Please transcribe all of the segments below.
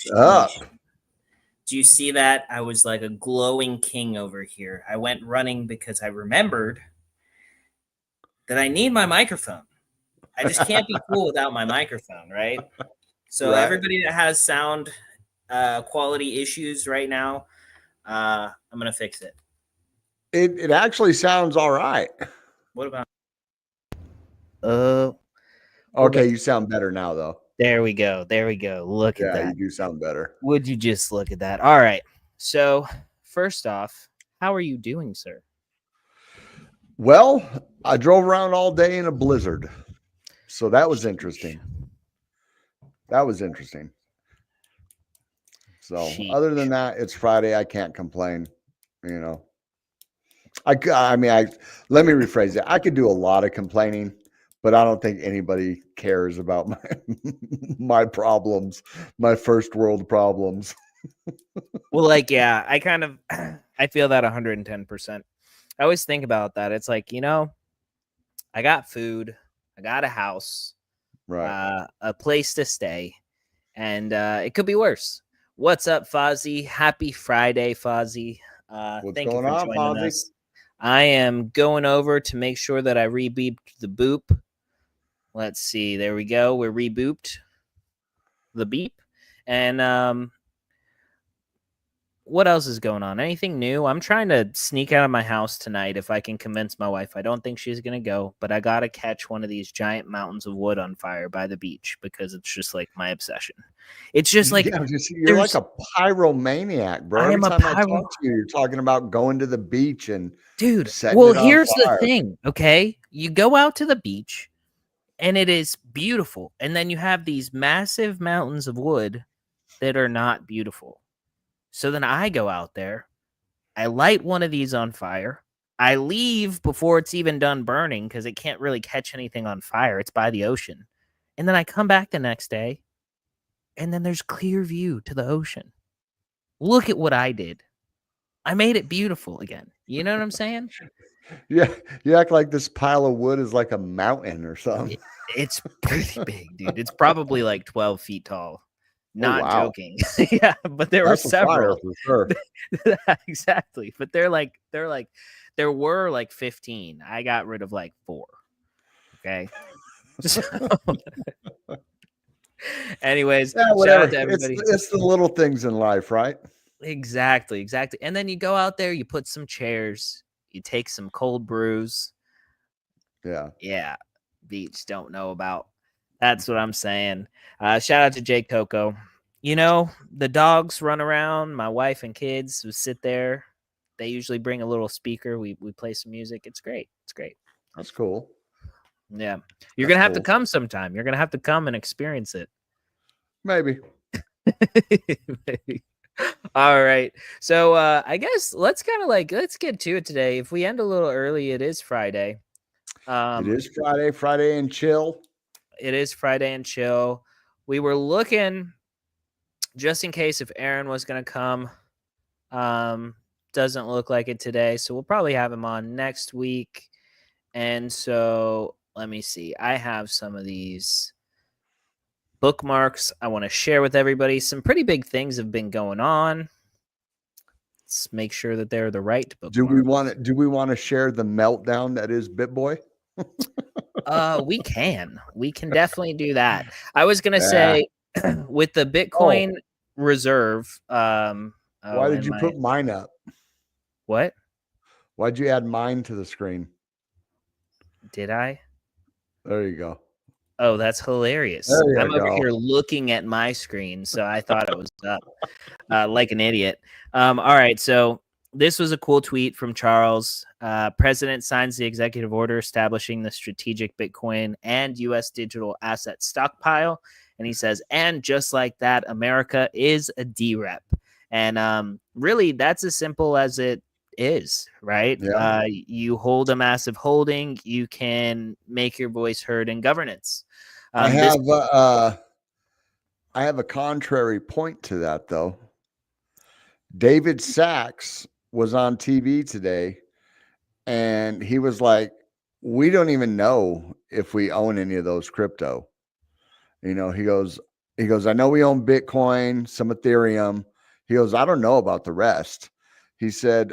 What's up? Do you see that? I was like a glowing king over here. I went running because I remembered that I need my microphone. I just can't be cool without my microphone, right? So Right. everybody that has sound quality issues right now, I'm gonna fix it. It actually sounds all right. What about? Okay, you sound better now, though. There we go. There we go. Look at Yeah, that. you do sound better. Would you just look at that? All right. So, first off, how are you doing, sir? Well, I drove around all day in a blizzard, so that was interesting. So, other than that, it's Friday. I can't complain. You know, I mean, let me rephrase it. I could do a lot of complaining, but I don't think anybody cares about my problems, my first world problems. Well, like, yeah, I feel that 110%. I always think about that. It's like, I got food, I got a house, right, a place to stay, and it could be worse. What's up, Fozzie? Happy Friday, Fozzie. What's thank going you for on, joining Fozzie? us. I am going over to make sure that I rebooped the boop. Let's see. There we go. We're rebooped the beep. And what else is going on? Anything new? I'm trying to sneak out of my house tonight if I can convince my wife. I don't think she's going to go, but I got to catch one of these giant mountains of wood on fire by the beach because it's just like my obsession. It's just like, yeah, you're like a pyromaniac, bro. Every time I talk to you, you're talking about going to the beach and dude. setting Well, it on here's fire. the thing. Okay. You go out to the beach and it is beautiful. And then you have these massive mountains of wood that are not beautiful. So then I go out there, I light one of these on fire, I leave before it's even done burning because it can't really catch anything on fire. It's by the ocean. And then I come back the next day, and then there's clear view to the ocean. Look at what I did. I made it beautiful again. You know what I'm saying? Yeah, you act like this pile of wood is like a mountain or something. It's pretty big, dude. It's probably like 12 feet tall. Not joking. Yeah, but there were several. For sure. Exactly. But there were like 15. I got rid of like 4. Okay. So, anyways, yeah, shout out to everybody. It's the little things in life, right? Exactly. And then you go out there, you put some chairs, you take some cold brews. Yeah. Beach don't know about. That's what I'm saying. Shout out to Jake Coco. The dogs run around. My wife and kids who sit there. They usually bring a little speaker. We play some music. It's great. That's cool. Yeah. You're going to have to come sometime. You're going to have to come and experience it. Maybe. Maybe. All right. So I guess let's get to it today. If we end a little early, it is Friday. It is Friday and chill. It is Friday and chill. We were looking just in case if Aaron was going to come. Doesn't look like it today, so we'll probably have him on next week. And so let me see. I have some of these bookmarks I want to share with everybody. Some pretty big things have been going on. Let's make sure that they're the right bookmarks. Do we want to share the meltdown that is BitBoy? We can definitely do that. I was gonna say with the Bitcoin reserve. Why did you put mine up? What? Why'd you add mine to the screen? Did I? There you go. Oh, that's hilarious. I'm over here looking at my screen, so I thought it was up like an idiot. All right, so this was a cool tweet from Charles. President signs the executive order establishing the strategic Bitcoin and U.S. digital asset stockpile. And he says, and just like that, America is a DREP. And really, that's as simple as it is, right? Yeah. You hold a massive holding, you can make your voice heard in governance. I have a contrary point to that, though. David Sachs was on TV today, and he was like, we don't even know if we own any of those crypto. He goes, He goes, I know we own Bitcoin, some Ethereum. He goes, I don't know about the rest. He said,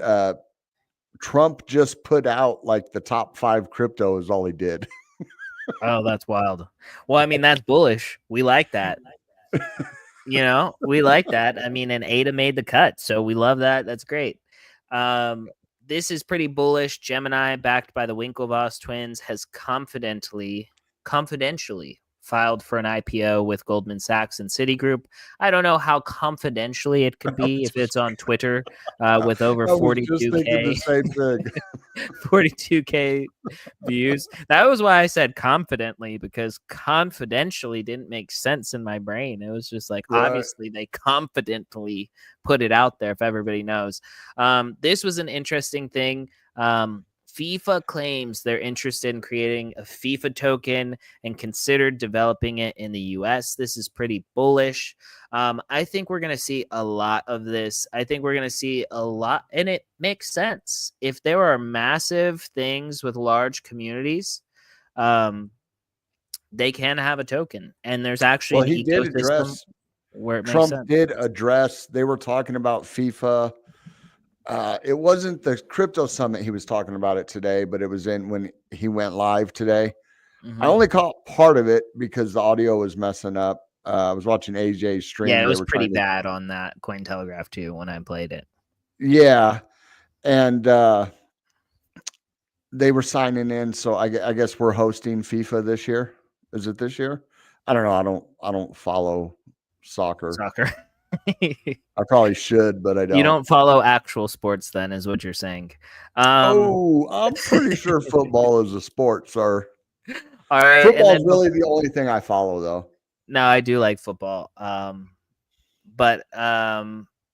Trump just put out like the top 5 crypto is all he did. Oh, that's wild. Well, I mean, that's bullish. We like that. We like that. I mean, and Ada made the cut, so we love that. That's great. This is pretty bullish. Gemini, backed by the Winklevoss twins, has confidentially filed for an IPO with Goldman Sachs and Citigroup. I don't know how confidentially it could be if it's on Twitter with over I was just thinking 42K. the same thing. 42K views. That was why I said confidently, because confidentially didn't make sense in my brain. It was just like, Right. obviously they confidently put it out there if everybody knows. This was an interesting thing. FIFA claims they're interested in creating a FIFA token and considered developing it in the US. This is pretty bullish. I think we're going to see a lot of this. I think we're going to see a lot, and it makes sense. If there are massive things with large communities, they can have a token, and there's actually Well, an he did ecosystem address, where it makes Trump sense. did address, they were talking about FIFA. It wasn't the crypto summit he was talking about it today, but it was in when he went live today. I only caught part of it because the audio was messing up. I was watching AJ's stream. Yeah, it They was were pretty trying to- bad on that Cointelegraph too when I played it. Yeah, and they were signing in. So I guess we're hosting FIFA this year. Is it this year? I don't know. I don't follow soccer. I probably should, but I don't. You don't follow actual sports, then, is what you're saying. I'm pretty sure football is a sport, sir. All right. Football is really the only thing I follow, though. No, I do like football. But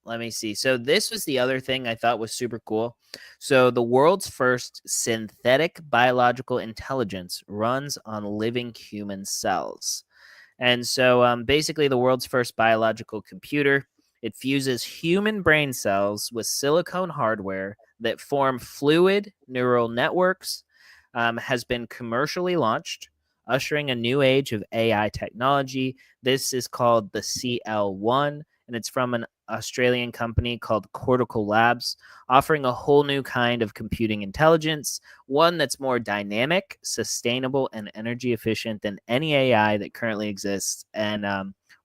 let me see. So this was the other thing I thought was super cool. So the world's first synthetic biological intelligence runs on living human cells. And so basically the world's first biological computer, it fuses human brain cells with silicone hardware that form fluid neural networks, has been commercially launched, ushering a new age of AI technology. This is called the CL1, and it's from an Australian company called Cortical Labs, offering a whole new kind of computing intelligence, one that's more dynamic, sustainable, and energy efficient than any AI that currently exists. And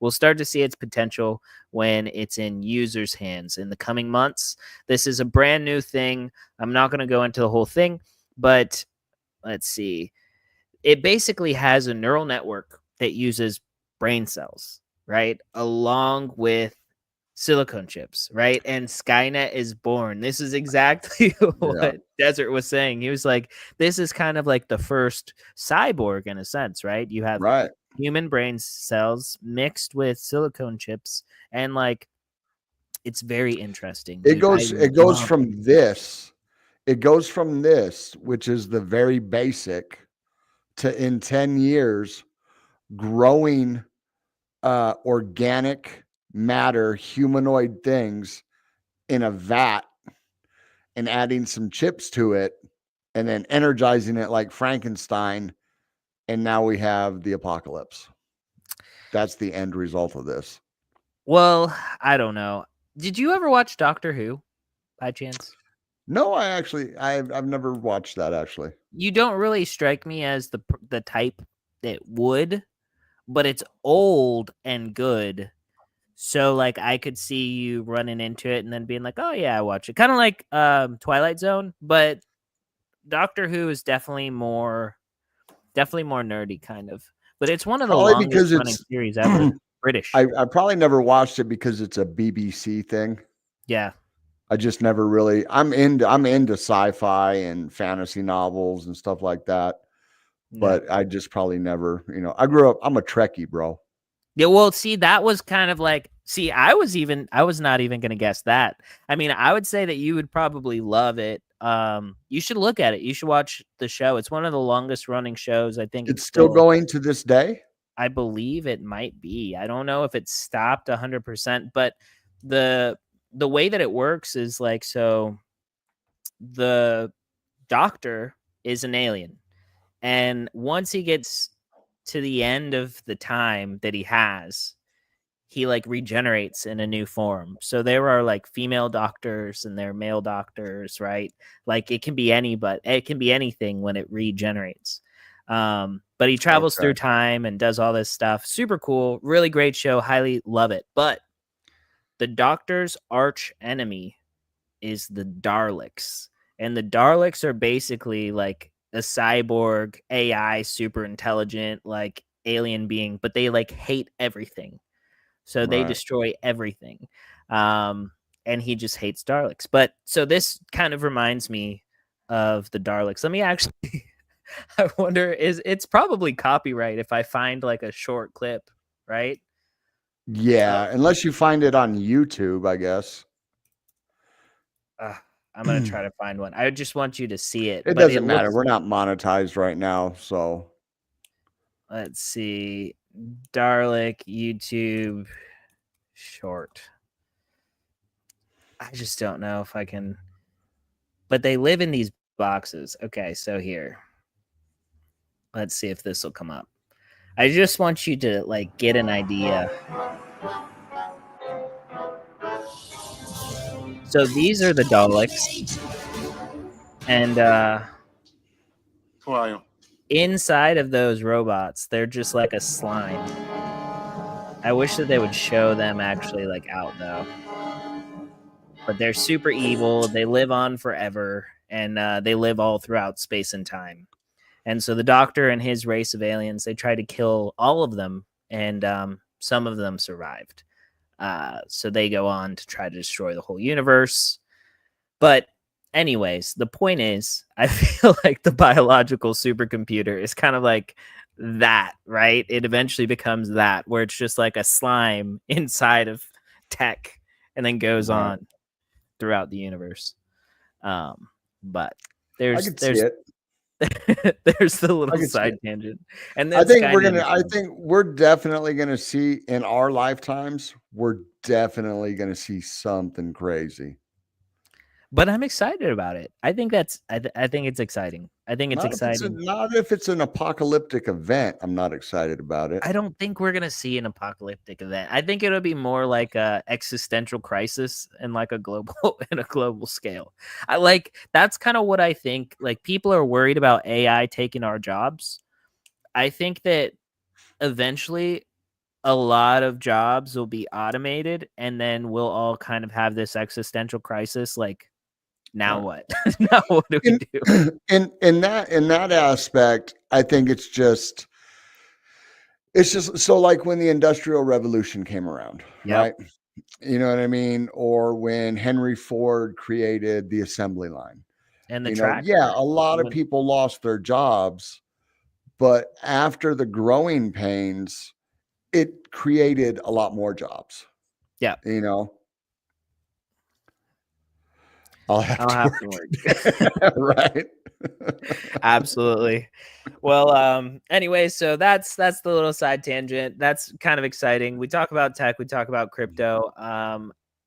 we'll start to see its potential when it's in users' hands in the coming months. This is a brand new thing. I'm not going to go into the whole thing, but let's see. It basically has a neural network that uses brain cells, right? Along with silicone chips, right? And Skynet is born. This is exactly what Desert was saying. He was like, this is kind of like the first cyborg in a sense, right? You have human brain cells mixed with silicone chips, and like it's very interesting. It goes from this, which is the very basic, to in 10 years growing organic matter, humanoid things in a vat and adding some chips to it and then energizing it like Frankenstein. And now we have the apocalypse. That's the end result of this. Well, I don't know. Did you ever watch Doctor Who by chance? No, I've never watched that actually. You don't really strike me as the type that would, but it's old and good. So like I could see you running into it and then being like, "Oh yeah, I watch it." Kind of like Twilight Zone, but Doctor Who is definitely more nerdy kind of. But it's one of the longest running series ever. British. I probably never watched it because it's a BBC thing. Yeah. I just never really. I'm into sci-fi and fantasy novels and stuff like that, but I just probably never. I grew up. I'm a Trekkie, bro. Yeah, well, see, that was kind of like. See, I was not even gonna guess that. I mean, I would say that you would probably love it. You should look at it. You should watch the show. It's one of the longest running shows. I think it's still going to this day. I believe it might be. I don't know if it's stopped 100%, but the way that it works is like, so the Doctor is an alien, and once he gets to the end of the time that he has, he like regenerates in a new form. So there are like female doctors and there are male doctors, right? Like it can be it can be anything when it regenerates. But he travels through time and does all this stuff. Super cool, really great show. Highly love it. But the Doctor's arch enemy is the Daleks. And the Daleks are basically like a cyborg AI super intelligent like alien being, but they like hate everything. So they destroy everything. And he just hates Daleks. But so this kind of reminds me of the Daleks. Let me actually I wonder it's probably copyright if I find like a short clip, right? Yeah, unless you find it on YouTube, I guess. I'm gonna try to find one. I just want you to see it. It doesn't matter. We're not monetized right now, so let's see. Dalek YouTube short. I just don't know if I can. But they live in these boxes. Okay, so here. Let's see if this will come up. I just want you to like get an idea. So these are the Daleks. And Who are you? Inside of those robots, they're just like a slime. I wish that they would show them actually like out though. But they're super evil. They live on forever, and they live all throughout space and time. And so the Doctor and his race of aliens, they try to kill all of them, and some of them survived. So they go on to try to destroy the whole universe. But anyways, the point is, I feel like the biological supercomputer is kind of like that, right? It eventually becomes that, where it's just like a slime inside of tech and then goes on throughout the universe. But there's there's the little side tangent. And then I think we're definitely gonna see in our lifetimes, we're definitely gonna see something crazy. But I'm excited about it. I think I think it's exciting. I think it's exciting. Not if it's an apocalyptic event. I'm not excited about it. I don't think we're gonna see an apocalyptic event. I think it'll be more like a existential crisis and like a global scale. That's kind of what I think. Like people are worried about AI taking our jobs. I think that eventually a lot of jobs will be automated, and then we'll all kind of have this existential crisis. Like, now what? Now what do we do? In that aspect, I think it's just so like when the Industrial Revolution came around, right? You know what I mean? Or when Henry Ford created the assembly line. And the tractor. Yeah, a lot of people lost their jobs, but after the growing pains, it created a lot more jobs. Yeah. You know? I'll have to work. Right. Absolutely. Well, anyway, so that's the little side tangent. That's kind of exciting. We talk about tech, we talk about crypto.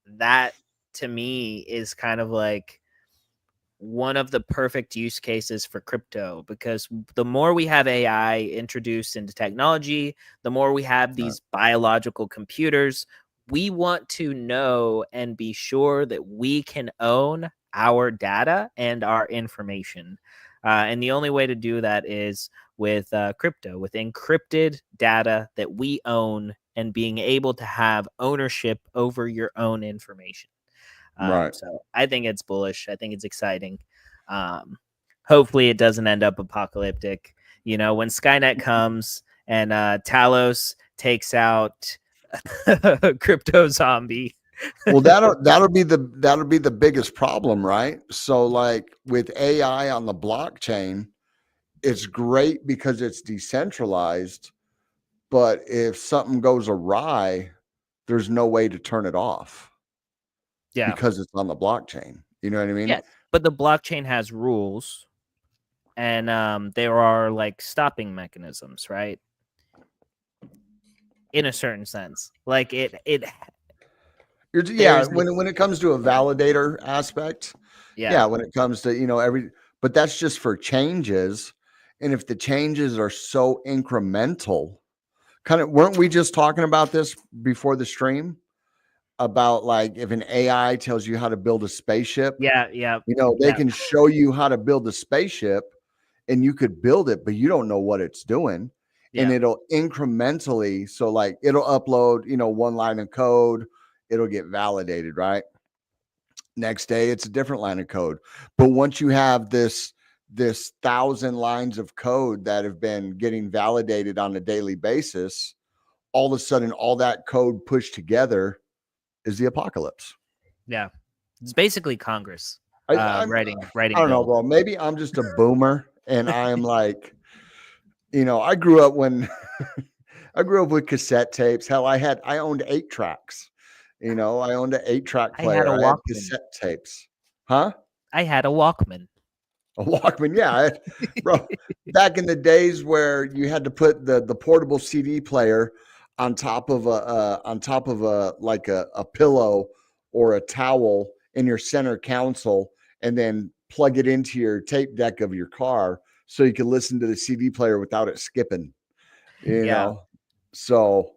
That to me is kind of like one of the perfect use cases for crypto, because the more we have AI introduced into technology, the more we have these biological computers. We want to know and be sure that we can own our data and our information. And the only way to do that is with crypto, with encrypted data that we own and being able to have ownership over your own information. So I think it's bullish. I think it's exciting. Hopefully it doesn't end up apocalyptic. You know, when Skynet comes and Talos takes out crypto zombie. Well, that'll be the biggest problem, right? So like with AI on the blockchain, it's great because it's decentralized, but if something goes awry, there's no way to turn it off. Yeah. Because it's on the blockchain. You know what I mean? Yes, but the blockchain has rules, and there are like stopping mechanisms, right? In a certain sense, like when it comes to a validator aspect, when it comes to but that's just for changes, and if the changes are so incremental, kind of, weren't we just talking about this before the stream? About like if an AI tells you how to build a spaceship, Yeah. they can show you how to build a spaceship and you could build it, but you don't know what it's doing. And it'll incrementally, so like it'll upload, one line of code, it'll get validated, right? Next day, it's a different line of code. But once you have this 1,000 lines of code that have been getting validated on a daily basis, all of a sudden, all that code pushed together is the apocalypse. Yeah. It's basically Congress I writing. I don't know, bro. Maybe I'm just a boomer and I am like, I grew up I grew up with cassette tapes. Hell, I owned 8 tracks. I owned an 8-track player. I had a I had Walkman. cassette tapes. Huh? I had a Walkman. A Walkman, yeah. Bro, back in the days where you had to put the portable CD player on top of a pillow or a towel in your center console, and then plug it into your tape deck of your car so you could listen to the CD player without it skipping. So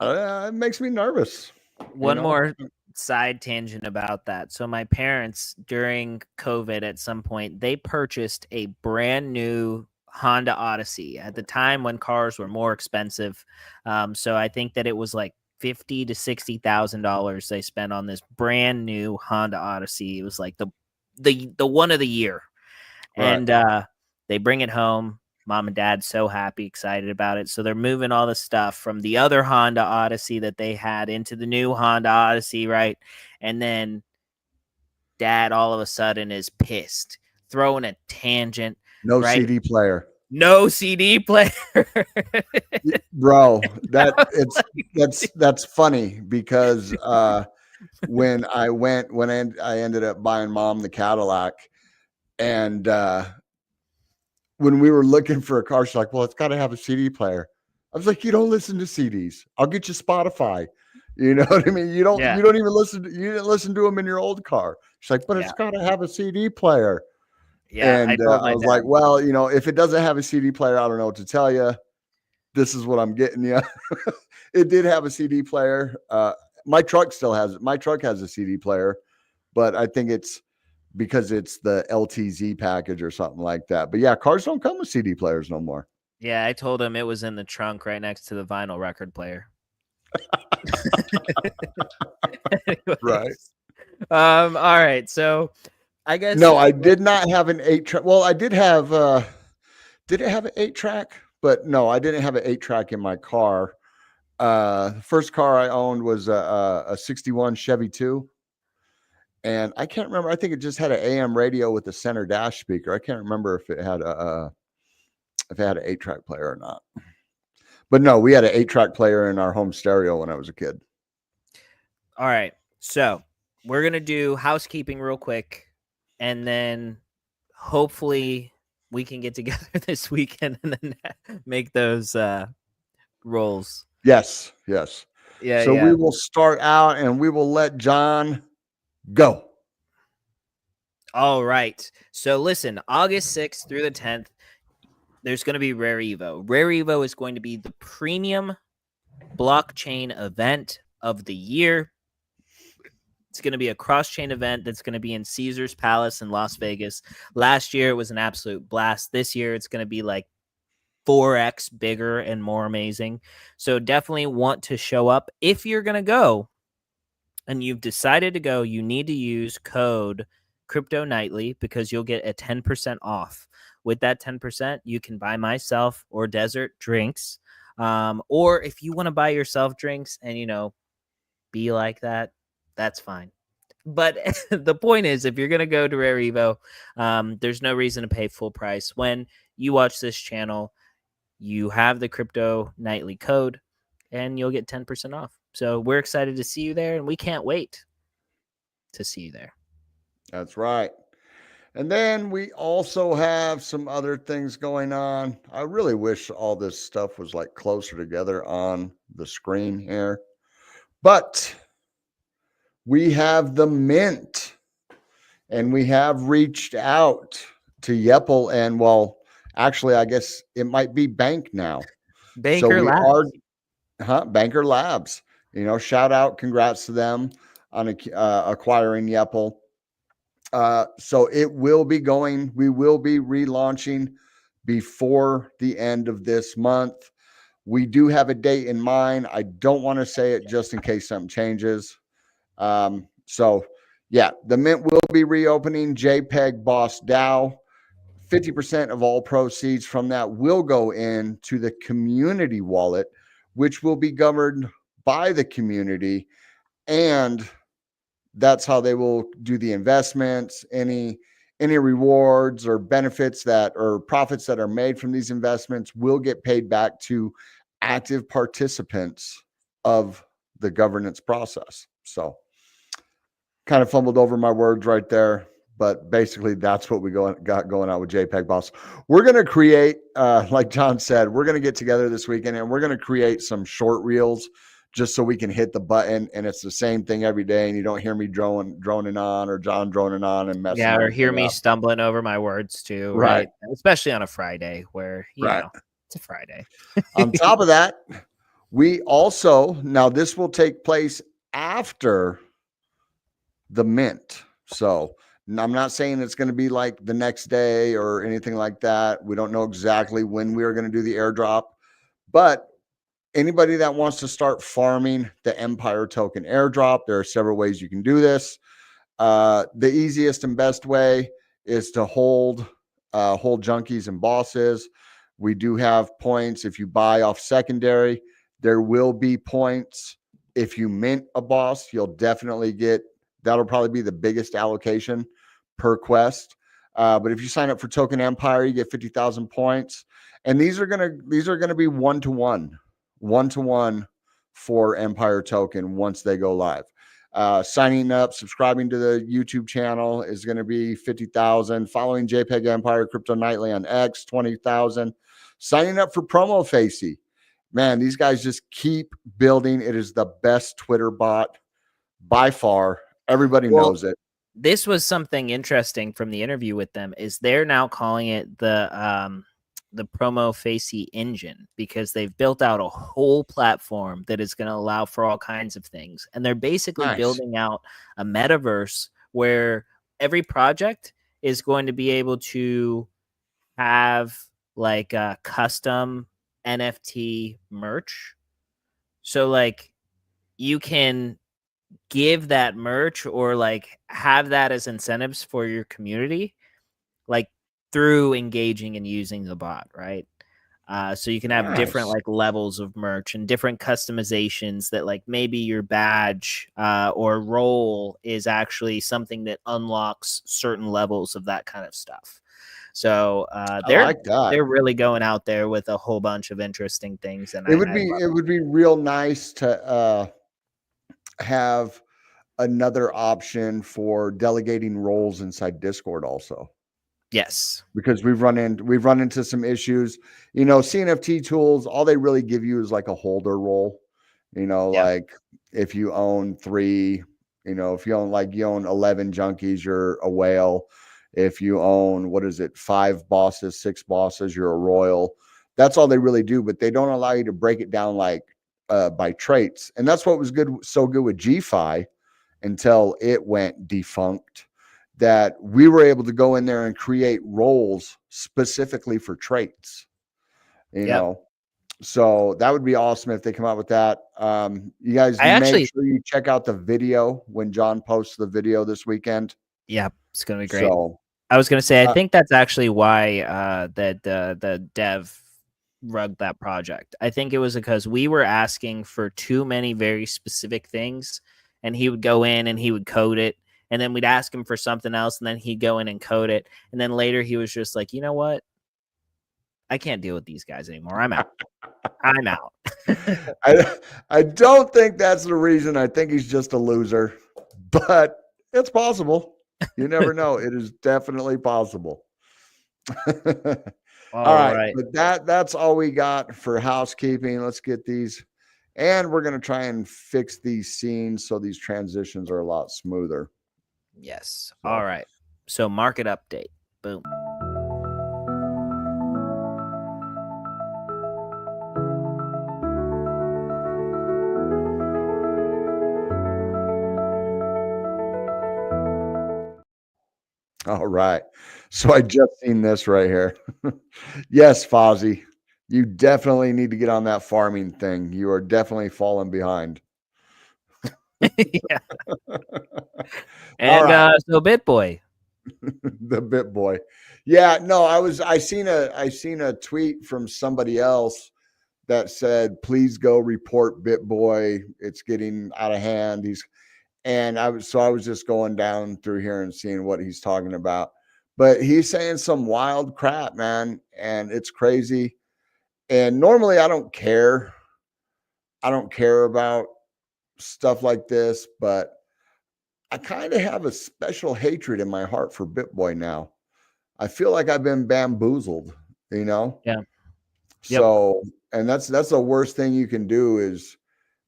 it makes me nervous. One more side tangent about that. So my parents during COVID at some point, they purchased a brand new Honda Odyssey at the time when cars were more expensive. So I think that it was like $50,000 to $60,000 they spent on this brand new Honda Odyssey. It was like the one of the year. Right. And they bring it home. Mom and dad so happy, excited about it. So they're moving all the stuff from the other Honda Odyssey that they had into the new Honda Odyssey, right? And then dad all of a sudden is pissed, throwing a tangent. No right? CD player. No CD player. Bro, that's funny because when I ended up buying mom the Cadillac, and when we were looking for a car, she's like, well, it's got to have a CD player. I was like, you don't listen to CDs. I'll get you Spotify. You know what I mean? You don't even you didn't listen to them in your old car. She's like, but it's got to have a CD player. Yeah. And I was like, well, if it doesn't have a CD player, I don't know what to tell you. This is what I'm getting you. It did have a CD player. My truck still has it. My truck has a CD player, but I think it's because it's the LTZ package or something like that. But yeah, cars don't come with CD players no more. Yeah, I told him it was in the trunk right next to the vinyl record player. Right. All right. So I guess no, I did not have an 8-track. Well, I did have did it have an 8-track? But no, I didn't have an 8-track in my car. The first car I owned was a 61 Chevy 2. And I can't remember. I think it just had an AM radio with a center dash speaker. I can't remember if it had an 8-track player or not. But no, we had an 8-track player in our home stereo when I was a kid. All right. So we're going to do housekeeping real quick. And then hopefully we can get together this weekend and then make those rolls. Yes. Yeah. So we will start out and we will let John go. All right. So listen, August 6th through the 10th, there's going to be Rare Evo. Rare Evo is going to be the premium blockchain event of the year. It's going to be a cross-chain event that's going to be in Caesar's Palace in Las Vegas. Last year, it was an absolute blast. This year, it's going to be like 4x bigger and more amazing. So definitely want to show up. If you're going to go and you've decided to go, you need to use code Crypto Nightly because you'll get a 10% off. With that 10%, you can buy myself or Desert drinks. Or if you want to buy yourself drinks and, be like that, that's fine. But the point is, if you're going to go to Rare Evo, there's no reason to pay full price. When you watch this channel, you have the Crypto Nightly code and you'll get 10% off. So we're excited to see you there, and we can't wait to see you there. That's right. And then we also have some other things going on. I really wish all this stuff was like closer together on the screen here. But we have the Mint, and we have reached out to Yepple, and well, actually, I guess it might be Bank now. Banker we Labs. are Banker Labs. Shout out, congrats to them on acquiring Yepple. So it will be going. We will be relaunching before the end of this month. We do have a date in mind. I don't want to say it just in case something changes. So yeah, the Mint will be reopening JPEG Boss DAO. 50% of all proceeds from that will go into the community wallet, which will be governed by the community. And that's how they will do the investments. Any rewards or benefits or profits that are made from these investments will get paid back to active participants of the governance process. So kind of fumbled over my words right there, but basically that's what we got going on with JPEG Boss. We're going to create, like John said, we're going to get together this weekend and we're going to create some short reels just so we can hit the button and it's the same thing every day and you don't hear me droning on or John droning on and messing. Yeah, or hear me stumbling over my words too, right? Especially on a Friday where, you know, it's a Friday. On top of that, we also, now this will take place after the mint. So I'm not saying it's going to be like the next day or anything like that. We don't know exactly when we are going to do the airdrop, but anybody that wants to start farming the Empire token airdrop, there are several ways you can do this. The easiest and best way is to hold junkies and bosses. We do have points if you buy off secondary. There will be points if you mint a boss. You'll definitely get, that'll probably be the biggest allocation per quest. But if you sign up for Token Empire, you get 50,000 points. And these are gonna be one-to-one for Empire token once they go live. Signing up, subscribing to the YouTube channel is going to be 50,000. Following JPEG Empire Crypto Nightly on X, 20,000. Signing up for Promo Facey. Man, these guys just keep building. It is the best Twitter bot by far. Everybody knows it. This was something interesting from the interview with them is they're now calling it the Promo Facey engine because they've built out a whole platform that is going to allow for all kinds of things. And they're basically building out a metaverse where every project is going to be able to have like a custom NFT merch. So like you can give that merch or like have that as incentives for your community, like through engaging and using the bot, right? So you can have different like levels of merch and different customizations that like maybe your badge or role is actually something that unlocks certain levels of that kind of stuff. So they're really going out there with a whole bunch of interesting things. And it would be real nice to have another option for delegating roles inside Discord also. Yes, because we've run into some issues. CNFT tools, all they really give you is like a holder role. Like if you own 3, if you own 11 junkies, you're a whale. If you own 5 bosses, 6 bosses, you're a royal. That's all they really do, but they don't allow you to break it down like by traits. And that's what was so good with GFi until it went defunct, that we were able to go in there and create roles specifically for traits, so that would be awesome if they come out with that. You guys make sure you check out the video when John posts the video this weekend. Yeah, it's going to be great. So, I was going to say, I think that's actually why the dev rugged that project. I think it was because we were asking for too many very specific things, and he would go in and he would code it, and then we'd ask him for something else, and then he'd go in and code it, and then later he was just like, you know what? I can't deal with these guys anymore. I'm out. I'm out. I don't think that's the reason. I think he's just a loser, but it's possible. You never know. It is definitely possible. All right. But that's all we got for housekeeping. Let's get these. And we're going to try and fix these scenes so these transitions are a lot smoother. Yes. So. All right. So market update. Boom. All right. So I just seen this right here. Yes, Fozzie, you definitely need to get on that farming thing. You are definitely falling behind. Yeah. All And right. so BitBoy. The bit boy. Yeah, no, I seen a tweet from somebody else that said, please go report BitBoy. It's getting out of hand. I was just going down through here and seeing what he's talking about. But he's saying some wild crap, man, and it's crazy. And normally I don't care. I don't care about stuff like this, but I kind of have a special hatred in my heart for BitBoy now. I feel like I've been bamboozled, you know? Yeah. Yep. So, and that's the worst thing you can do is,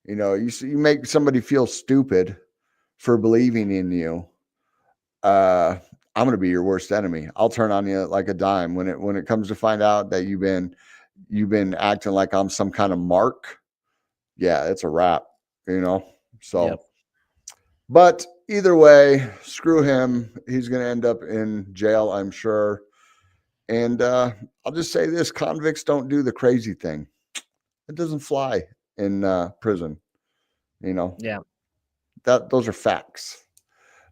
you make somebody feel stupid for believing in you. I'm going to be your worst enemy. I'll turn on you like a dime when it comes to find out that you've been acting like I'm some kind of mark. Yeah, it's a wrap, So, Yep. But either way, screw him. He's going to end up in jail, I'm sure. And I'll just say this: convicts don't do the crazy thing. It doesn't fly in prison. Yeah. Those are facts.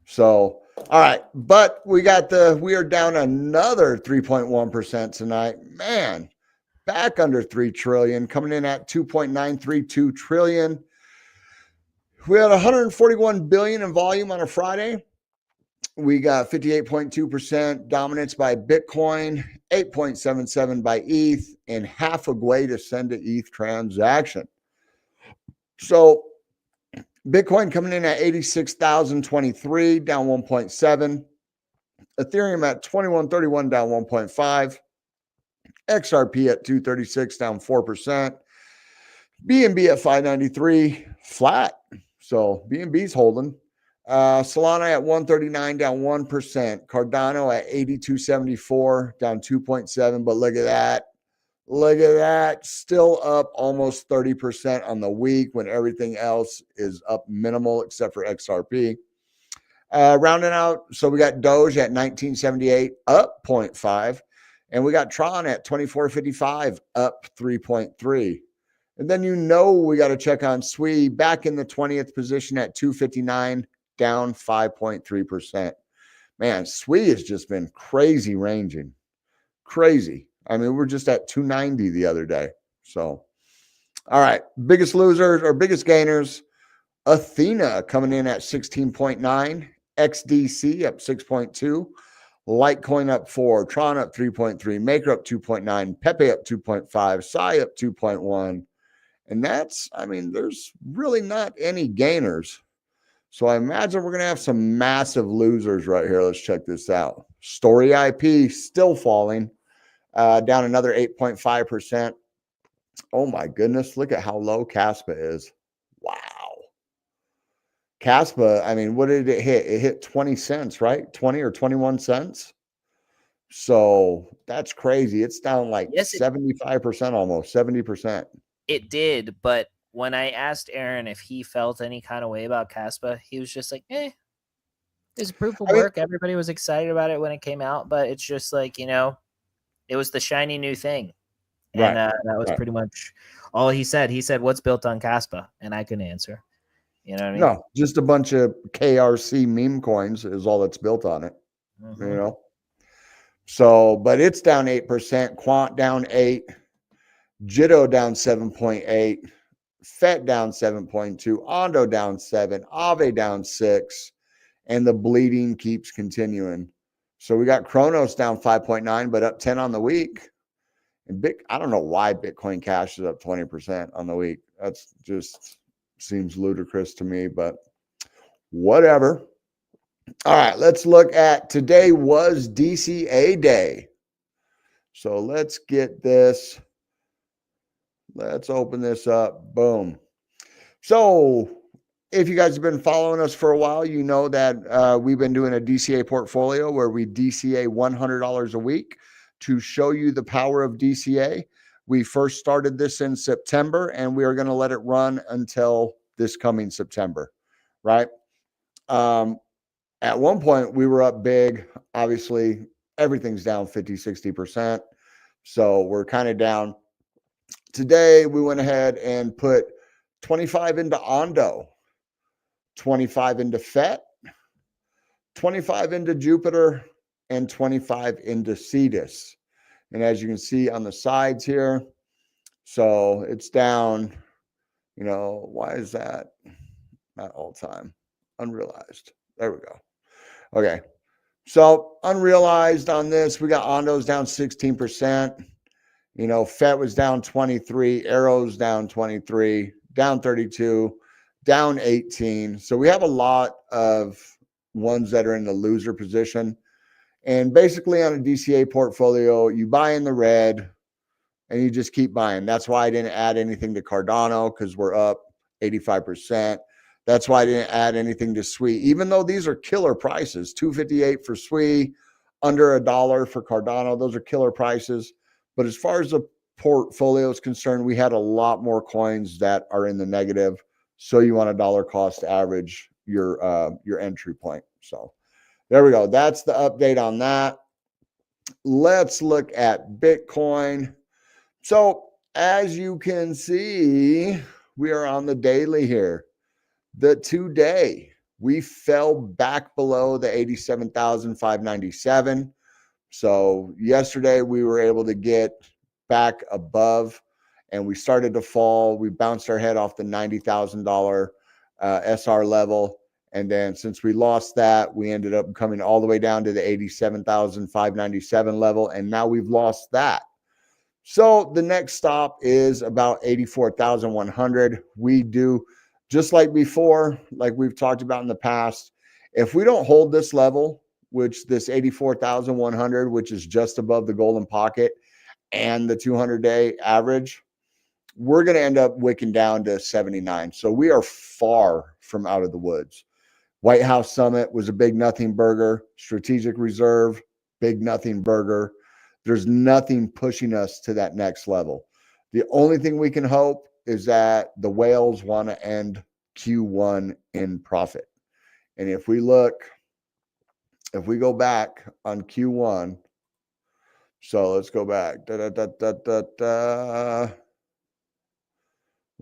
So, all right, but we are down another 3.1% tonight. Man, back under 3 trillion, coming in at 2.932 trillion. We had 141 billion in volume on a Friday. We got 58.2% dominance by Bitcoin, 8.77 by ETH, and half a GWei to send to ETH transaction. So Bitcoin coming in at 86,023, down 1.7. Ethereum at 2131, down 1.5. XRP at 236, down 4%. BNB at 593, flat. So BNB's holding. Solana at 139, down 1%. Cardano at 8274, down 2.7. But look at that. Look at that. Still up almost 30% on the week when everything else is up minimal except for XRP. Rounding out, so we got Doge at 1978, up 0.5. And we got Tron at 2455, up 3.3. And then we got to check on SWI, back in the 20th position at 259, down 5.3%. Man, SWI has just been crazy ranging. Crazy. I mean, we're just at 290 the other day. So, all right. Biggest losers or biggest gainers. Athena coming in at 16.9. XDC up 6.2. Litecoin up 4. Tron up 3.3. Maker up 2.9. Pepe up 2.5. Sai up 2.1. And there's really not any gainers. So I imagine we're going to have some massive losers right here. Let's check this out. Story IP still falling, down another 8.5%. Oh my goodness. Look at how low Caspa is. Wow. Caspa, what did it hit? It hit 20 cents, right? 20 or 21 cents. So that's crazy. It's down like 75%, almost 70%. It did, but when I asked Aaron if he felt any kind of way about Caspa, he was just like, it's proof of work. Everybody was excited about it when it came out, but it's just like, it was the shiny new thing. And that was pretty much all he said. He said, what's built on Caspa? And I couldn't answer. You know what I mean? No, just a bunch of KRC meme coins is all that's built on it, So, but it's down 8%, Quant down 8, Jitto down 7.8, FET down 7.2, Ondo down 7, Aave down 6, and the bleeding keeps continuing. So we got Kronos down 5.9, but up 10 on the week. And I don't know why Bitcoin Cash is up 20% on the week. That's just seems ludicrous to me, but whatever. All right, let's look at today was DCA day. So let's get this. Let's open this up. Boom. So if you guys have been following us for a while, you know that we've been doing a DCA portfolio where we DCA $100 a week to show you the power of DCA. We first started this in September, and we are going to let it run until this coming September, right? At one point, we were up big. Obviously, everything's down 50, 60%. So we're kind of down. Today, we went ahead and put 25 into Ondo, 25 into FET, 25 into Jupiter, and 25 into Cetus. And as you can see on the sides here, so it's down, why is that not all time? Unrealized. There we go. Okay. So unrealized on this, we got Ondos down 16%. FET was down 23, Arrows down 23, down 32, down 18. So we have a lot of ones that are in the loser position. And basically on a DCA portfolio, you buy in the red and you just keep buying. That's why I didn't add anything to Cardano, because we're up 85%. That's why I didn't add anything to SWE, even though these are killer prices. $2.58 for SWE, under $1 for Cardano. Those are killer prices. But as far as the portfolio is concerned, we had a lot more coins that are in the negative. So you want a dollar cost average your entry point. So there we go. That's the update on that. Let's look at Bitcoin. So as you can see, we are on the daily here. The today, we fell back below the 87,597. So yesterday we were able to get back above and we started to fall. We bounced our head off the $90,000 SR level. And then since we lost that, we ended up coming all the way down to the 87,597 level. And now we've lost that. So the next stop is about 84,100. We do, just like before, like we've talked about in the past, if we don't hold this level, which this 84,100, which is just above the golden pocket and the 200-day average, we're going to end up wicking down to 79. So we are far from out of the woods. White House Summit was a big nothing burger. Strategic Reserve, big nothing burger. There's nothing pushing us to that next level. The only thing we can hope is that the whales want to end Q1 in profit. And if we go back on Q1, so let's go back. What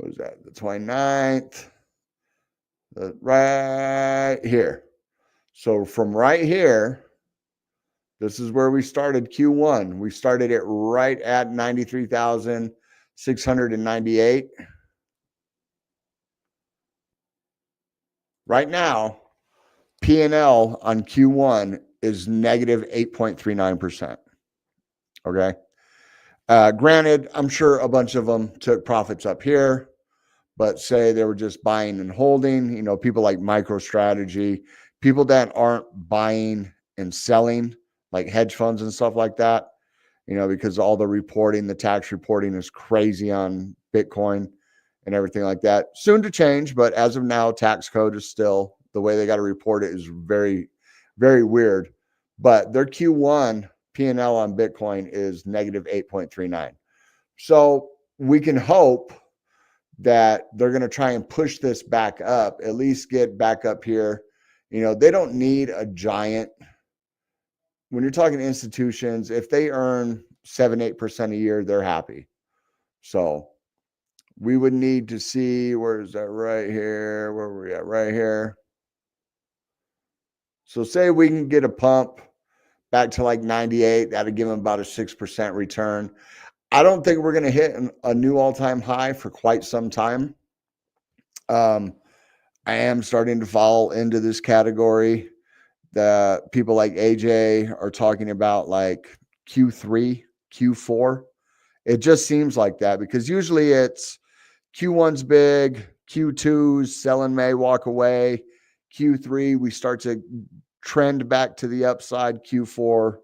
is that? The 29th. Right here. So from right here, this is where we started Q1. We started it right at 93,698. Right now, P&L on Q1 is negative 8.39%. Okay. Granted, I'm sure a bunch of them took profits up here, but say they were just buying and holding, people like MicroStrategy, people that aren't buying and selling, like hedge funds and stuff like that, because all the reporting, the tax reporting is crazy on Bitcoin and everything like that. Soon to change, but as of now, tax code is still, the way they got to report it is very, very weird. But their Q1 P&L on Bitcoin is negative 8.39. So we can hope that they're going to try and push this back up, at least get back up here. They don't need a giant. When you're talking institutions, if they earn 7-8% a year, they're happy. So we would need to see, where is that? Right here. Where were we at? Right here. So say we can get a pump back to like 98, that'd give them about a 6% return. I don't think we're going to hit a new all-time high for quite some time. I am starting to fall into this category. The people like AJ are talking about like Q3, Q4. It just seems like that, because usually it's Q1's big, Q2's sell in May, walk away. Q3, we start to trend back to the upside. Q4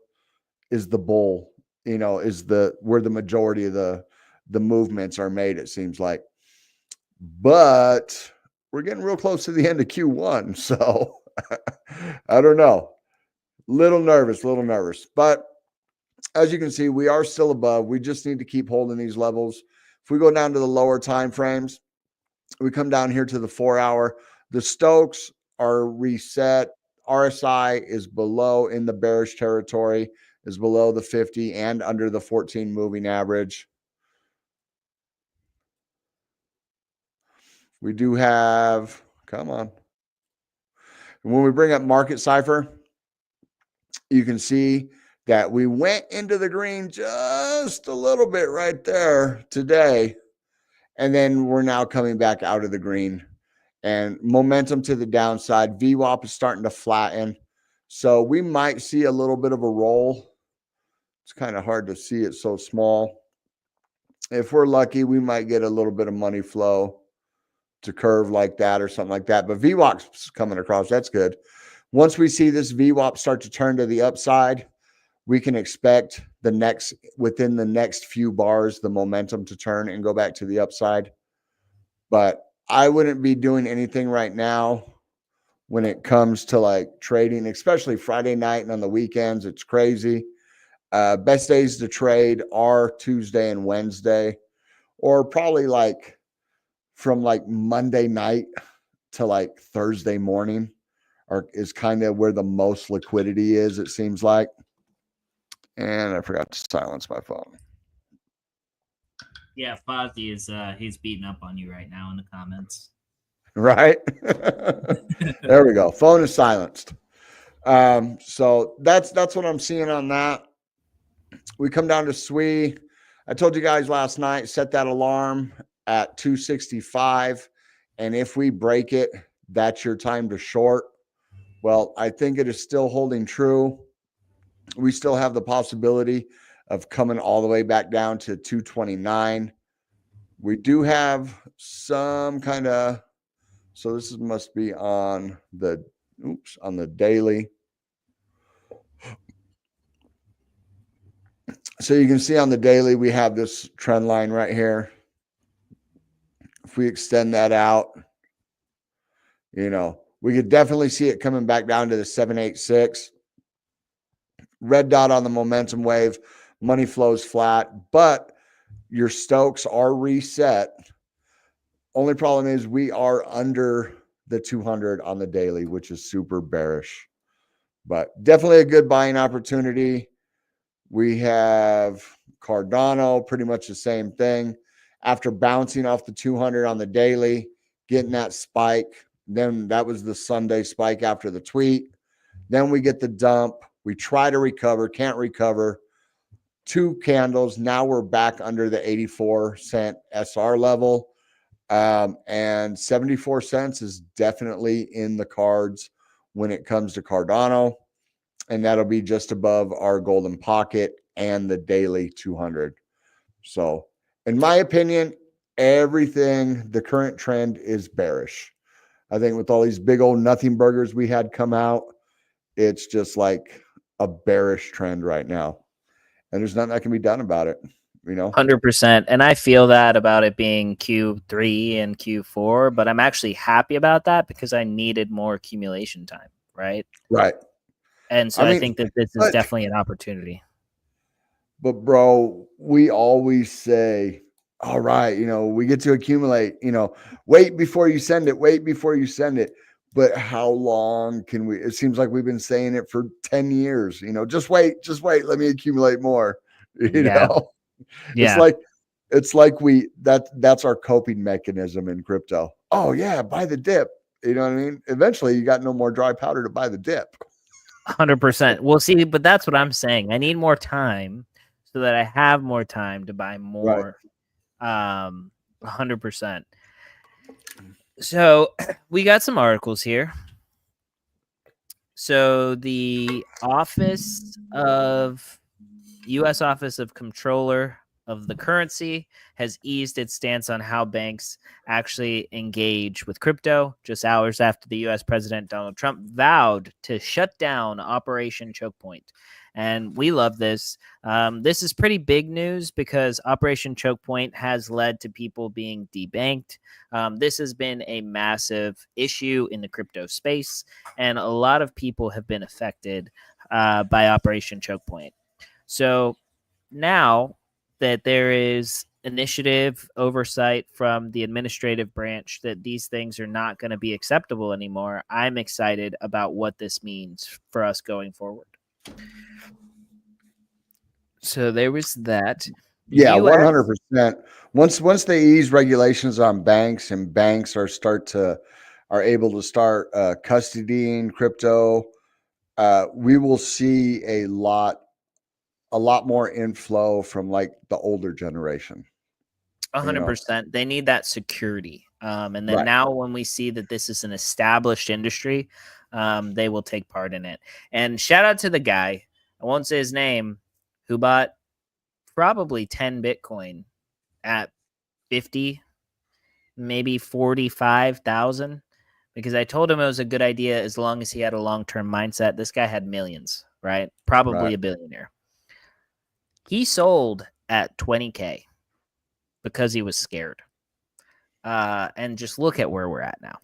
is the bull, is where the majority of the movements are made, it seems like. But we're getting real close to the end of Q1. So I don't know. Little nervous. But as you can see, we are still above. We just need to keep holding these levels. If we go down to the lower time frames, we come down here to the 4 hour. The Stokes are reset RSI is below in the bearish territory, is below the 50 and under the 14 moving average. We do have, come on. When we bring up market cipher, you can see that we went into the green just a little bit right there today. And then we're now coming back out of the green and momentum to the downside. VWAP is starting to flatten. So we might see a little bit of a roll. It's kind of hard to see it so small. If we're lucky, we might get a little bit of money flow to curve like that or something like that. But VWAP's coming across. That's good. Once we see this VWAP start to turn to the upside, we can expect within the next few bars, the momentum to turn and go back to the upside. But I wouldn't be doing anything right now when it comes to like trading, especially Friday night and on the weekends. It's crazy. Best days to trade are Tuesday and Wednesday, or probably like from like Monday night to like Thursday morning is kind of where the most liquidity is, it seems like. And I forgot to silence my phone. Yeah, Fozzie is he's beating up on you right now in the comments. Right? There we go. Phone is silenced. So that's what I'm seeing on that. We come down to SWE. I told you guys last night, set that alarm at 265. And if we break it, that's your time to short. Well, I think it is still holding true. We still have the possibility of coming all the way back down to 229. We do have some kind of, so this must be on the daily. So you can see on the daily, we have this trend line right here. If we extend that out, we could definitely see it coming back down to the 786. Red dot on the momentum wave, money flows flat, but your Stokes are reset. Only problem is we are under the 200 on the daily, which is super bearish, but definitely a good buying opportunity. We have Cardano, pretty much the same thing. After bouncing off the 200 on the daily, getting that spike, then that was the Sunday spike after the tweet. Then we get the dump. We try to recover, can't recover. 2 candles. Now we're back under the 84-cent SR level. And 74 cents is definitely in the cards when it comes to Cardano. And that'll be just above our golden pocket and the daily 200. So, in my opinion, the current trend is bearish. I think with all these big old nothing burgers we had come out, it's just like a bearish trend right now. And there's nothing that can be done about it, 100%. And I feel that about it being Q3 and Q4, but I'm actually happy about that because I needed more accumulation time, right? Right. And so I think that this is definitely an opportunity. But bro, we always say, all right, we get to accumulate, wait before you send it, wait before you send it. But how long can we? It seems like we've been saying it for 10 years, just wait, let me accumulate more, Yeah. It's like that's our coping mechanism in crypto. Oh yeah, buy the dip. You know what I mean? Eventually you got no more dry powder to buy the dip. 100%. Well, see, but that's what I'm saying. I need more time so that I have more time to buy more. Right. 100%. So we got some articles here. So the U.S. Office of Comptroller of the Currency has eased its stance on how banks actually engage with crypto just hours after the U.S. President Donald Trump vowed to shut down Operation Choke Point. And we love this. This is pretty big news because Operation Choke Point has led to people being debanked. This has been a massive issue in the crypto space, and a lot of people have been affected by Operation Choke Point. So now that there is initiative oversight from the administrative branch that these things are not going to be acceptable anymore, I'm excited about what this means for us going forward. So there was that. Yeah, US 100%. Once they ease regulations on banks and banks are able to start custodying crypto, we will see a lot more inflow from like the older generation. 100%. They need that security. And then Right. now when we see that this is an established industry, they will take part in it. And shout out to the guy, I won't say his name, who bought probably 10 Bitcoin at 50, maybe 45,000, because I told him it was a good idea as long as he had a long-term mindset. This guy had millions, right? Probably a billionaire. He sold at 20K because he was scared. And just look at where we're at now.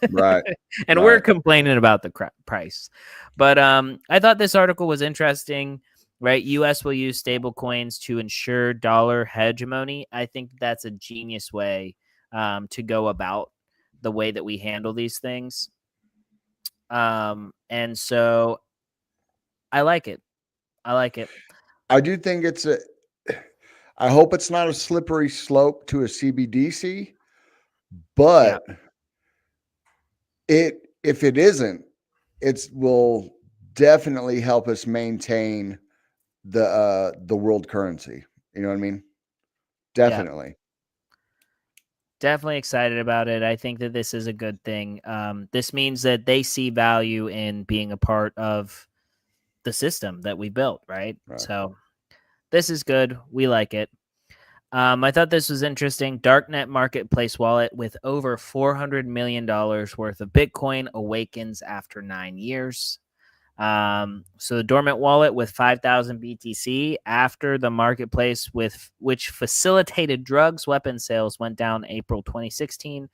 Right. And we're complaining about the price. But I thought this article was interesting, right? US will use stable coins to ensure dollar hegemony. I think that's a genius way to go about the way that we handle these things. And so I like it. I do think I hope it's not a slippery slope to a CBDC, but if it isn't, it will definitely help us maintain the world currency. You know what I mean? Definitely. Yeah. Definitely excited about it. I think that this is a good thing. This means that they see value in being a part of the system that we built, right? So this is good. We like it. I thought this was interesting. Darknet marketplace wallet with over $400 million worth of Bitcoin awakens after 9 years. So the dormant wallet with 5,000 BTC after the marketplace which facilitated drugs, weapons sales went down April 2016,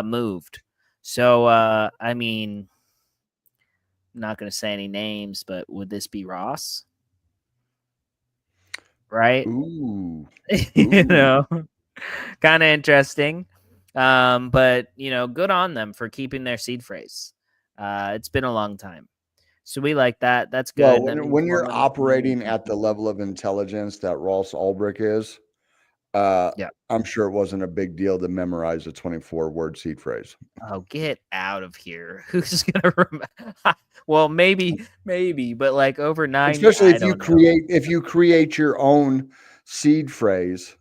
moved. So, I mean, I'm not going to say any names, but would this be Ross? Right? Ooh. You know, kind of interesting. But, good on them for keeping their seed phrase. It's been a long time. So we like that. That's good. Well, when you're operating at the level of intelligence that Ross Ulbricht is, I'm sure it wasn't a big deal to memorize a 24-word seed phrase. Oh, get out of here! Who's gonna remember? Well, maybe, but like over 90. Especially if you create your own seed phrase,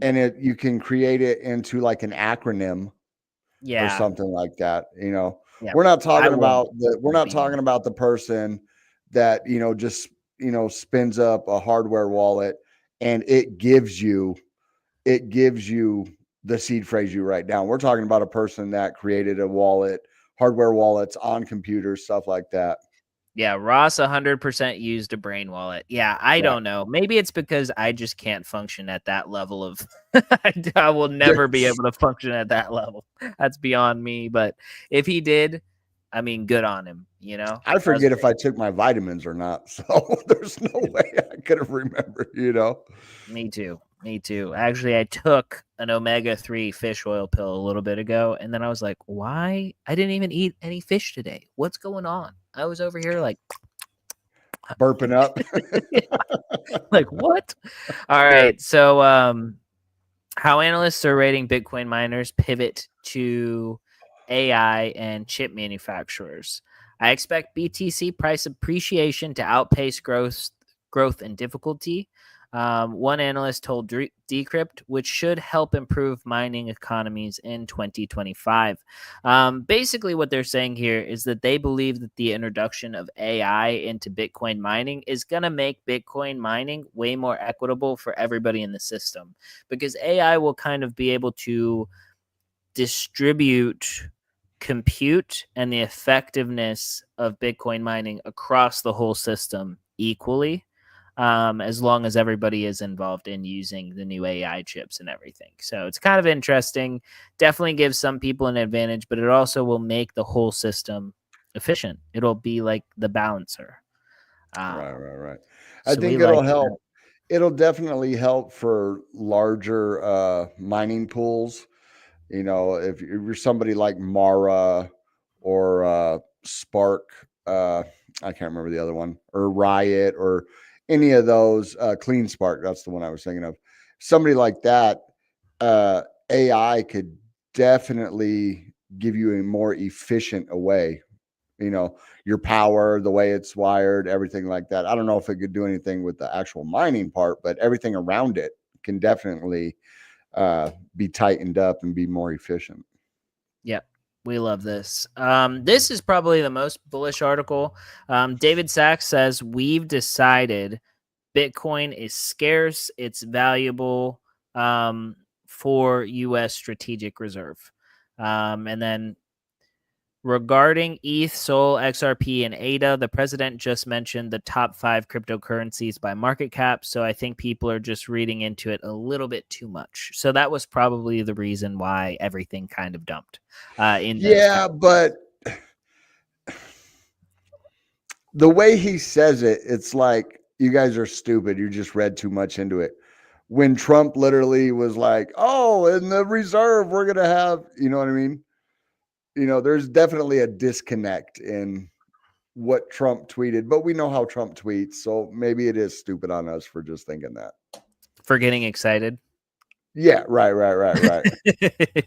and you can create it into like an acronym, or something like that. We're not talking about the person that just spins up a hardware wallet and it gives you the seed phrase you write down. We're talking about a person that created a wallet, hardware wallets on computers, stuff like that. Yeah, Ross 100% used a brain wallet. Yeah, I don't know. Maybe it's because I just can't function at that level of I will never be able to function at that level. That's beyond me. But if he did, I mean, good on him, I forget if I took my vitamins or not. So there's no way I could have remembered, Me too. Actually, I took an omega-3 fish oil pill a little bit ago, and then I was like, why? I didn't even eat any fish today. What's going on? I was over here like burping up. Like, what? All right. So how analysts are rating Bitcoin miners pivot to AI and chip manufacturers. I expect BTC price appreciation to outpace growth and difficulty. One analyst told Decrypt, which should help improve mining economies in 2025. Basically, what they're saying here is that they believe that the introduction of AI into Bitcoin mining is going to make Bitcoin mining way more equitable for everybody in the system, because AI will kind of be able to distribute compute and the effectiveness of Bitcoin mining across the whole system equally. As long as everybody is involved in using the new AI chips and everything. So it's kind of interesting. Definitely gives some people an advantage, but it also will make the whole system efficient. It'll be like the balancer. Right. So I think it'll help. It'll definitely help for larger mining pools. You know, if you're somebody like Mara or Spark, I can't remember the other one, or Riot, or any of those, Clean Spark, that's the one I was thinking of. Somebody like that, AI could definitely give you a more efficient way. You know, your power, the way it's wired, everything like that. I don't know if it could do anything with the actual mining part, but everything around it can definitely be tightened up and be more efficient. Yep. We love this. This is probably the most bullish article. David Sachs says, we've decided Bitcoin is scarce. It's valuable for U.S. strategic reserve. And then regarding ETH, Sol, XRP, and ADA, the president just mentioned the top 5 cryptocurrencies by market cap. So I think people are just reading into it a little bit too much. So that was probably the reason why everything kind of dumped. But the way he says it, it's like, you guys are stupid. You just read too much into it. When Trump literally was like, oh, in the reserve, we're going to have, you know what I mean? You know, there's definitely a disconnect in what Trump tweeted, but we know how Trump tweets. So maybe it is stupid on us for just thinking that. For getting excited. Yeah, right.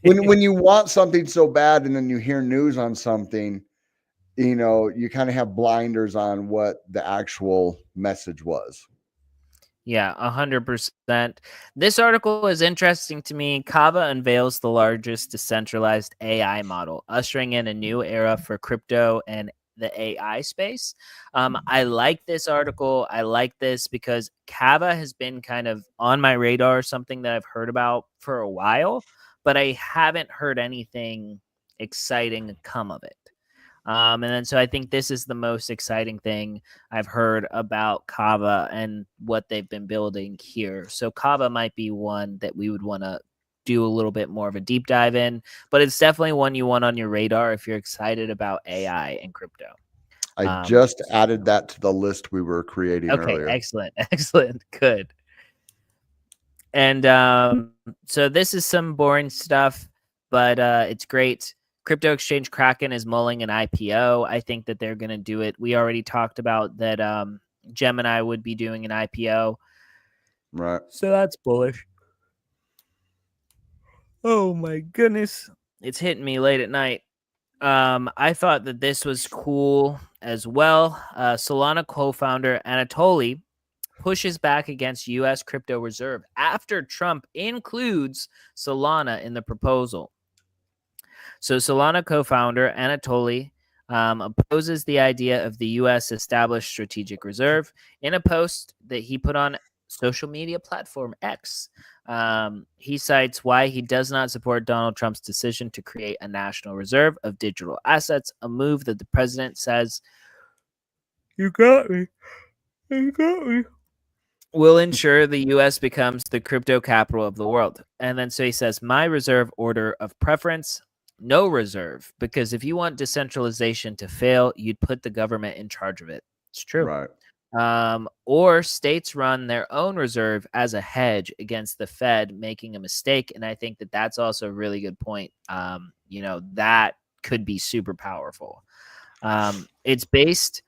When you want something so bad and then you hear news on something, you know, you kind of have blinders on what the actual message was. Yeah, 100%. This article is interesting to me. Kava unveils the largest decentralized AI model, ushering in a new era for crypto and the AI space. I like this article. I like this because Kava has been kind of on my radar, something that I've heard about for a while, but I haven't heard anything exciting come of it. And then so I think this is the most exciting thing I've heard about Kava and what they've been building here. So Kava might be one that we would want to do a little bit more of a deep dive in, but it's definitely one you want on your radar if you're excited about AI and crypto. I just added that to the list we were creating earlier. Excellent. Good. And so this is some boring stuff, but it's great. Crypto exchange Kraken is mulling an IPO. I think that they're going to do it. We already talked about that Gemini would be doing an IPO. Right. So that's bullish. Oh my goodness. It's hitting me late at night. I thought that this was cool as well. Solana co-founder Anatoly pushes back against U.S. crypto reserve after Trump includes Solana in the proposal. So Solana co-founder Anatoly opposes the idea of the U.S. established strategic reserve in a post that he put on social media platform X. He cites why he does not support Donald Trump's decision to create a national reserve of digital assets, a move that the president says, "You got me. Will ensure the U.S. becomes the crypto capital of the world." And then so he says, my reserve order of preference, no reserve, because if you want decentralization to fail, you'd put the government in charge of it. It's true. Right. Or states run their own reserve as a hedge against the Fed making a mistake. And I think that that's also a really good point. That could be super powerful. It's based...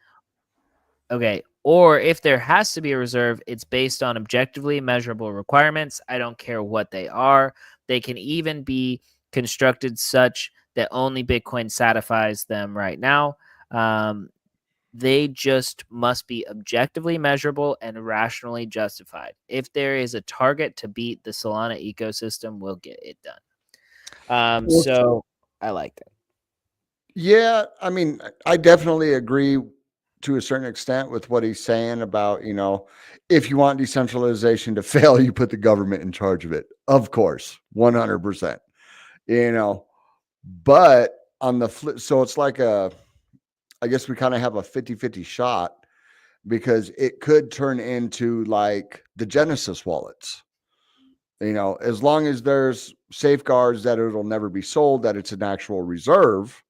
Okay. Or if there has to be a reserve, it's based on objectively measurable requirements. I don't care what they are. They can even be constructed such that only Bitcoin satisfies them right now. They just must be objectively measurable and rationally justified. If there is a target to beat the Solana ecosystem, we'll get it done. So I like that. Yeah, I mean, I definitely agree to a certain extent with what he's saying about, if you want decentralization to fail, you put the government in charge of it. Of course, 100%. But on the flip, so it's like I guess we kind of have a 50-50 shot, because it could turn into like the Genesis wallets. As long as there's safeguards that it'll never be sold, that it's an actual reserve,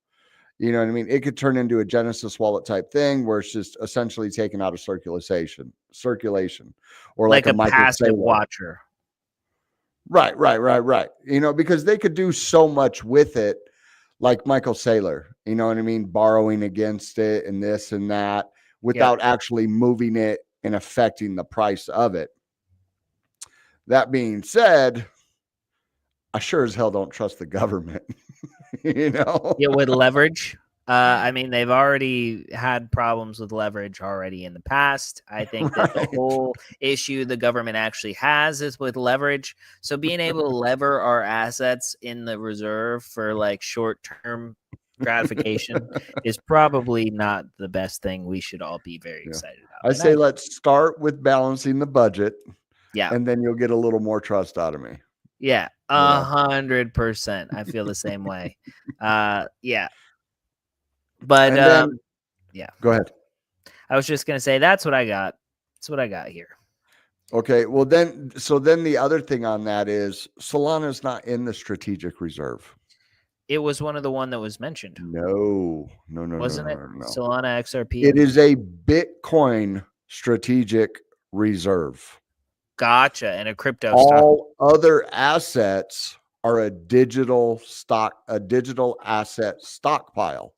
You know what I mean? It could turn into a Genesis wallet type thing where it's just essentially taken out of circulation, or like Like a a Michael passive Saylor. watcher. Right. You know, because they could do so much with it, like Michael Saylor, you know what I mean? Borrowing against it and this and that without actually moving it and affecting the price of it. That being said, I sure as hell don't trust the government, you know? Yeah, with leverage. I mean, they've already had problems with leverage already in the past. I think that the Right. whole issue the government actually has is with leverage. So being able to lever our assets in the reserve for like short-term gratification is probably not the best thing we should all be very Yeah. excited about. I And say let's start with balancing the budget, yeah, and then you'll get a little more trust out of me. yeah, You know? 100%. I feel the same way. Yeah. But And then yeah. go ahead. I was just gonna say that's what I got. That's what I got here. Okay, well then the other thing on that is Solana's not in the strategic reserve. It was one of the one that was mentioned, No. wasn't it? No. Solana XRP. It is a Bitcoin strategic reserve. Gotcha. And a crypto stock. All other assets are a digital asset stockpile.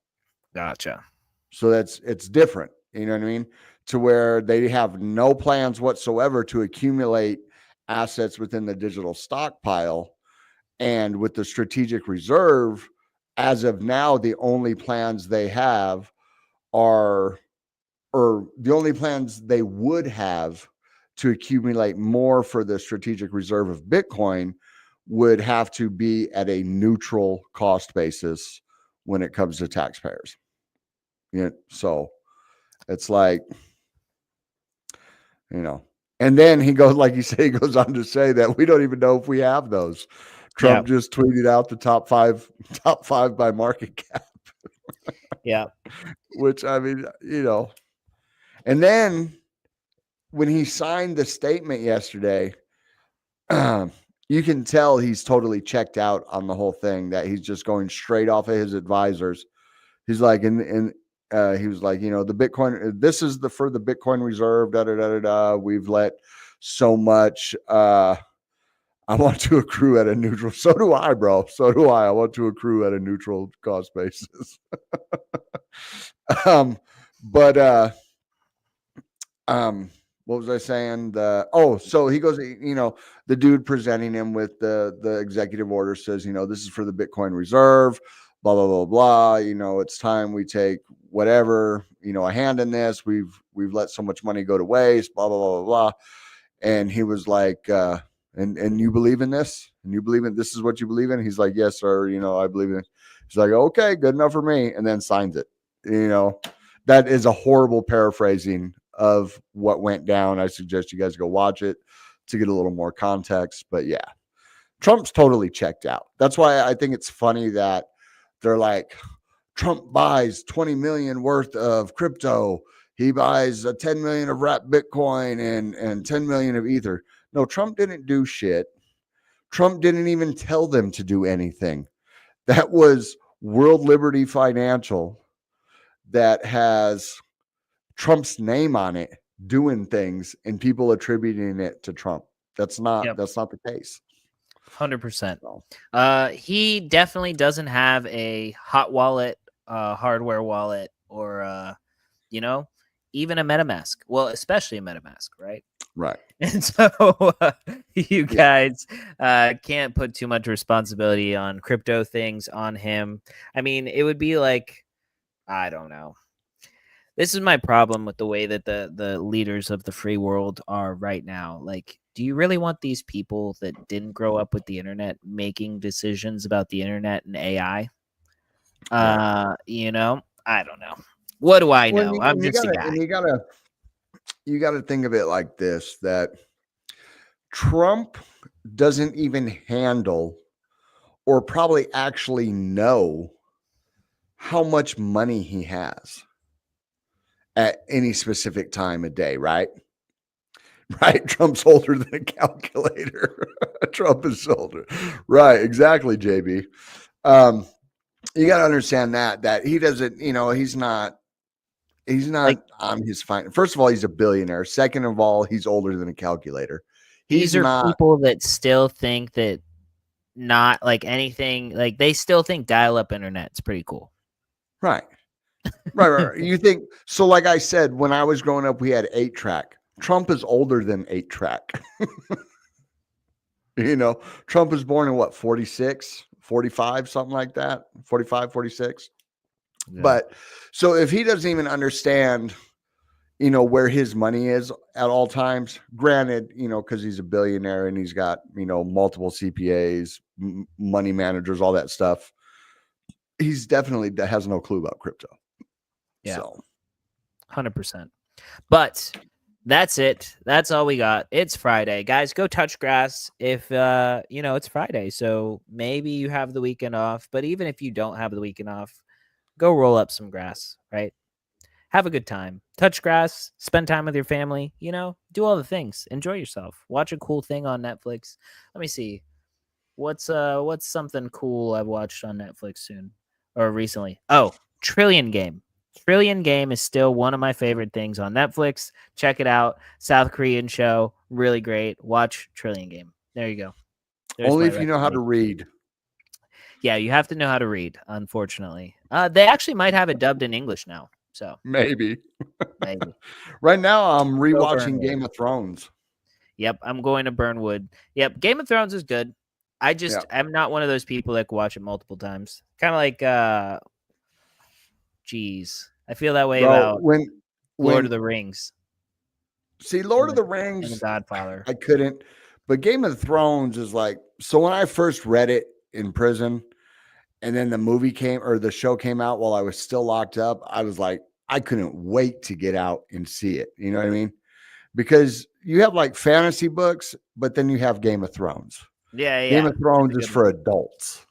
Gotcha. So it's different. You know what I mean? To where they have no plans whatsoever to accumulate assets within the digital stockpile. And with the strategic reserve, as of now, the only plans they have are, or the only plans they would have to accumulate more for the strategic reserve of Bitcoin would have to be at a neutral cost basis when it comes to taxpayers. Yeah, so it's like, you know, and then he goes, like you say, he goes on to say that we don't even know if we have those. Trump just tweeted out the top five by market cap. Yeah. Which, I mean, you know, and then when he signed the statement yesterday, you can tell he's totally checked out on the whole thing, that he's just going straight off of his advisors. He's like, and he was like, you know, the Bitcoin, this is for the Bitcoin reserve, we've let so much, I want to accrue at a neutral. So do I, bro. So do I. I want to accrue at a neutral cost basis. What was I saying? So he goes, you know, the dude presenting him with the executive order says, you know, this is for the Bitcoin reserve, blah, blah, blah, blah. You know, it's time we take whatever, you know, a hand in this. We've let so much money go to waste, blah, blah, blah, blah, blah. And he was like, and you believe in this? And you believe in this is what you believe in? He's like, yes, sir. You know, I believe in it. He's like, okay, good enough for me. And then signs it. You know, that is a horrible paraphrasing of what went down. I suggest you guys go watch it to get a little more context. But yeah, Trump's totally checked out. That's why I think it's funny that they're like, Trump buys 20 million worth of crypto. He buys 10 million of wrapped Bitcoin and 10 million of Ether. No, Trump didn't do shit. Trump didn't even tell them to do anything. That was World Liberty Financial that has Trump's name on it doing things and people attributing it to Trump. That's not the case. 100%. He definitely doesn't have a hot wallet, hardware wallet, or you know, even a MetaMask. Well, especially a MetaMask, right? Right. And so you guys can't put too much responsibility on crypto things on him. I mean, it would be like, I don't know. This is my problem with the way that the leaders of the free world are right now. Like, do you really want these people that didn't grow up with the internet making decisions about the internet and AI? You know, I don't know. What do I know? I'm just a guy. And you gotta think of it like this, that Trump doesn't even handle or probably actually know how much money he has at any specific time of day, right? Right? Trump's older than a calculator. Trump is older. Right, exactly, JB. You got to understand that he doesn't, he's not Like, on his fine. First of all, he's a billionaire. Second of all, he's older than a calculator. He's these are not people that still think that not like anything, like they still think dial-up internet's pretty cool. right. Right. You think so? Like I said, when I was growing up, we had 8-track. Trump is older than 8-track. Trump was born in what, 46, 45, something like that, 45, 46. Yeah. But so if he doesn't even understand, where his money is at all times, granted, because he's a billionaire and he's got, multiple CPAs, money managers, all that stuff, he's definitely has no clue about crypto. Yeah. So 100%. But that's it. That's all we got. It's Friday. Guys, go touch grass if it's Friday. So maybe you have the weekend off, but even if you don't have the weekend off, go roll up some grass, right? Have a good time. Touch grass, spend time with your family, do all the things. Enjoy yourself. Watch a cool thing on Netflix. Let me see. What's something cool I've watched on Netflix soon or recently? Oh, Trillion Game. Trillion Game is still one of my favorite things on Netflix. Check it out. South Korean show. Really great. Watch Trillion Game. There you go. There's only my if you know how to read. Yeah, you have to know how to read, unfortunately. They actually might have it dubbed in English now. So Maybe. maybe. Right now, I'm Go rewatching Burnwood. Game of Thrones. Yep, I'm going to Burnwood. Yep, Game of Thrones is good. Yeah. I'm not one of those people that can watch it multiple times. Kind of like, I feel that way Bro, about when Lord of the Rings see Lord of the and The Rings, Godfather. I couldn't. But Game of Thrones is like, so when I first read it in prison, and then the movie came or the show came out while I was still locked up, I was like, I couldn't wait to get out and see it. You know what I mean? Because you have like fantasy books, but then you have Game of Thrones. Yeah. Game of Thrones That's a is good for adults.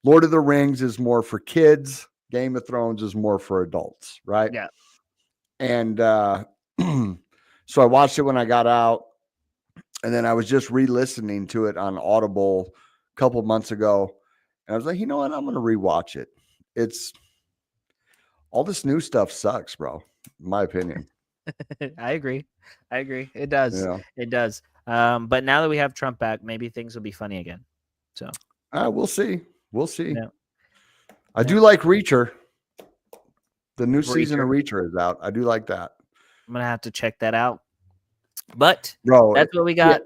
Lord of the Rings is more for kids. Game of Thrones is more for adults, right? Yeah. And so I watched it when I got out, and then I was just re-listening to it on Audible a couple months ago, and I was like, you know what? I'm going to rewatch it. It's all this new stuff sucks, bro. In my opinion. I agree. It does. Yeah. It does. But now that we have Trump back, maybe things will be funny again. So We'll see. We'll see. Yeah. I do like Reacher. The new season of Reacher is out. I do like that. I'm gonna have to check that out. But Bro, that's what we got.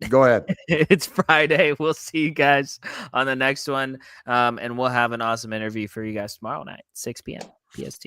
Yeah. Go ahead. It's Friday. We'll see you guys on the next one. And we'll have an awesome interview for you guys tomorrow night, 6 p.m. PST.